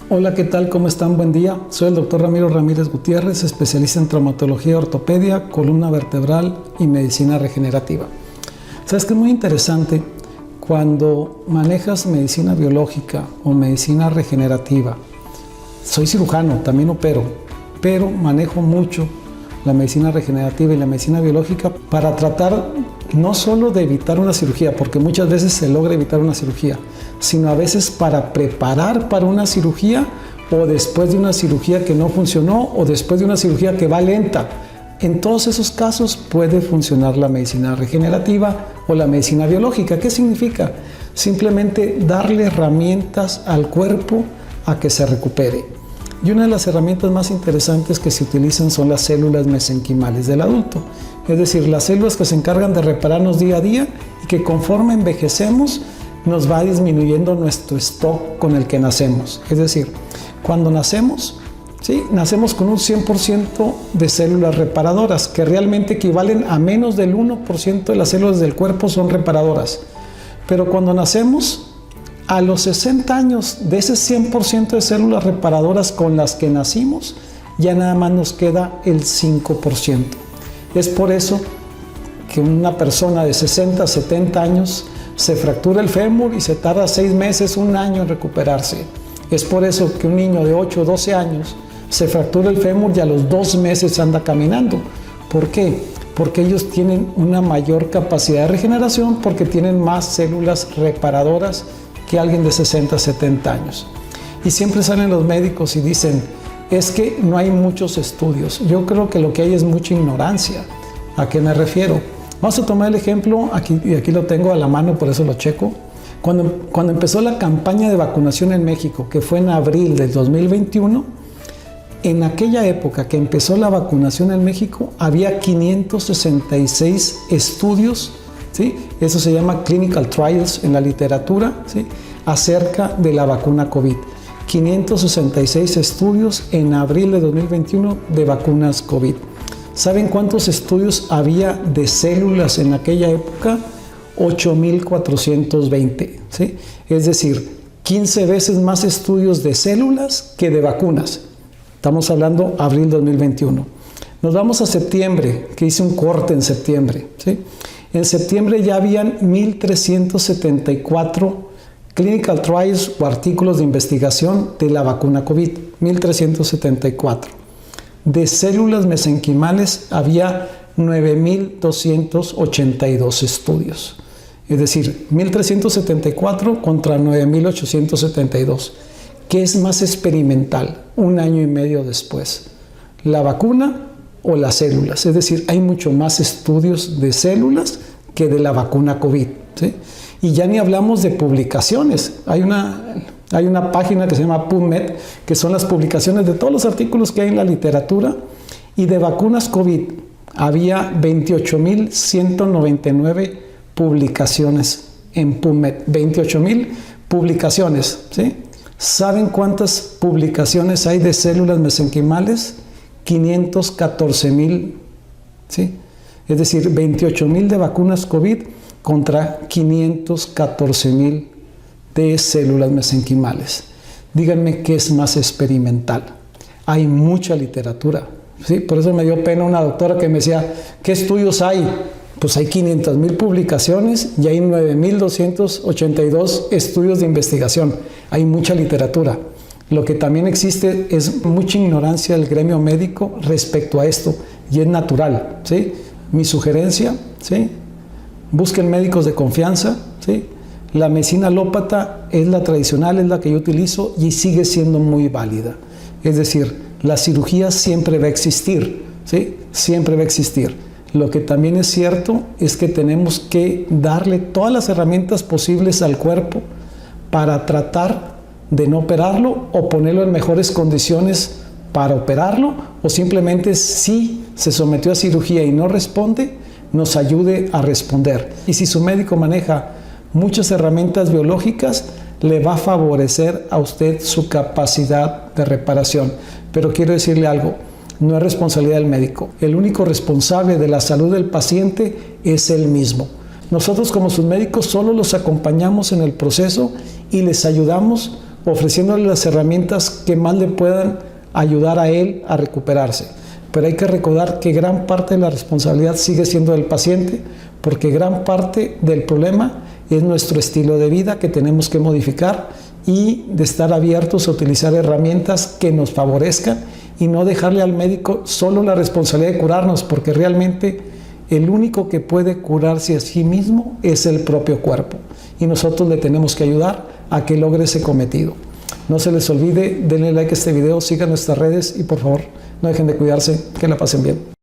Hola, ¿qué tal? ¿Cómo están? Buen día. Soy el doctor Ramiro Ramírez Gutiérrez, especialista en traumatología y ortopedia, columna vertebral y medicina regenerativa. ¿Sabes qué es muy interesante? Cuando manejas medicina biológica o medicina regenerativa, soy cirujano, también opero, pero manejo mucho la medicina regenerativa y la medicina biológica para tratar no solo de evitar una cirugía, porque muchas veces se logra evitar una cirugía, sino a veces para preparar para una cirugía o después de una cirugía que no funcionó o después de una cirugía que va lenta. En todos esos casos puede funcionar la medicina regenerativa o la medicina biológica. ¿Qué significa? Simplemente darle herramientas al cuerpo a que se recupere. Y una de las herramientas más interesantes que se utilizan son las células mesenquimales del adulto. Es decir, las células que se encargan de repararnos día a día y que conforme envejecemos nos va disminuyendo nuestro stock con el que nacemos. Es decir, cuando nacemos, ¿sí? Nacemos con un 100% de células reparadoras, que realmente equivalen a menos del 1% de las células del cuerpo son reparadoras. Pero cuando nacemos, a los 60 años de ese 100% de células reparadoras con las que nacimos, ya nada más nos queda el 5%. Es por eso que una persona de 60, 70 años se fractura el fémur y se tarda 6 meses, 1 año en recuperarse. Es por eso que un niño de 8 o 12 años se fractura el fémur y a los 2 meses anda caminando. ¿Por qué? Porque ellos tienen una mayor capacidad de regeneración, porque tienen más células reparadoras que alguien de 60, 70 años. Y siempre salen los médicos y dicen, es que no hay muchos estudios. Yo creo que lo que hay es mucha ignorancia. ¿A qué me refiero? Vamos a tomar el ejemplo, aquí lo tengo a la mano, por eso lo checo. Cuando empezó la campaña de vacunación en México, que fue en abril del 2021, en aquella época que empezó la vacunación en México, había 566 estudios, ¿sí? Eso se llama clinical trials en la literatura, ¿sí? Acerca de la vacuna COVID. 566 estudios en abril de 2021 de vacunas COVID. ¿Saben cuántos estudios había de células en aquella época? 8,420, ¿sí? Es decir, 15 veces más estudios de células que de vacunas. Estamos hablando abril 2021. Nos vamos a septiembre, que hice un corte en septiembre, ¿sí? En septiembre ya habían 1,374 clinical trials o artículos de investigación de la vacuna COVID, 1,374. De células mesenquimales había 9,282 estudios. Es decir, 1,374 contra 9,872. ¿Qué es más experimental 1 año y medio después? ¿La vacuna o las células? Es decir, hay mucho más estudios de células que de la vacuna COVID, ¿sí? Y ya ni hablamos de publicaciones. Hay una página que se llama PubMed, que son las publicaciones de todos los artículos que hay en la literatura, y de vacunas COVID había 28,199 publicaciones en PubMed. 28,000 publicaciones, ¿sí? ¿Saben cuántas publicaciones hay de células mesenquimales? 514,000, ¿sí? Es decir, 28,000 de vacunas COVID contra 514,000 de células mesenquimales. Díganme qué es más experimental. Hay mucha literatura, ¿sí? Por eso me dio pena una doctora que me decía, ¿qué estudios hay? Pues hay 500,000 publicaciones y hay 9,282 estudios de investigación. Hay mucha literatura. Lo que también existe es mucha ignorancia del gremio médico respecto a esto, y es natural, ¿sí? Mi sugerencia, ¿sí? Busquen médicos de confianza, ¿sí? La medicina alópata es la tradicional, es la que yo utilizo y sigue siendo muy válida. Es decir, la cirugía siempre va a existir, ¿sí? Siempre va a existir. Lo que también es cierto es que tenemos que darle todas las herramientas posibles al cuerpo para tratar de no operarlo o ponerlo en mejores condiciones para operarlo, o simplemente si se sometió a cirugía y no responde, nos ayude a responder. Y si su médico maneja muchas herramientas biológicas, le va a favorecer a usted su capacidad de reparación. Pero quiero decirle algo, no es responsabilidad del médico. El único responsable de la salud del paciente es él mismo. Nosotros como sus médicos solo los acompañamos en el proceso y les ayudamos ofreciéndoles las herramientas que más le puedan ayudar a él a recuperarse. Pero hay que recordar que gran parte de la responsabilidad sigue siendo del paciente, porque gran parte del problema es nuestro estilo de vida que tenemos que modificar y de estar abiertos a utilizar herramientas que nos favorezcan y no dejarle al médico solo la responsabilidad de curarnos, porque realmente el único que puede curarse a sí mismo es el propio cuerpo y nosotros le tenemos que ayudar a que logre ese cometido. No se les olvide, denle like a este video, sigan nuestras redes y por favor no dejen de cuidarse, que la pasen bien.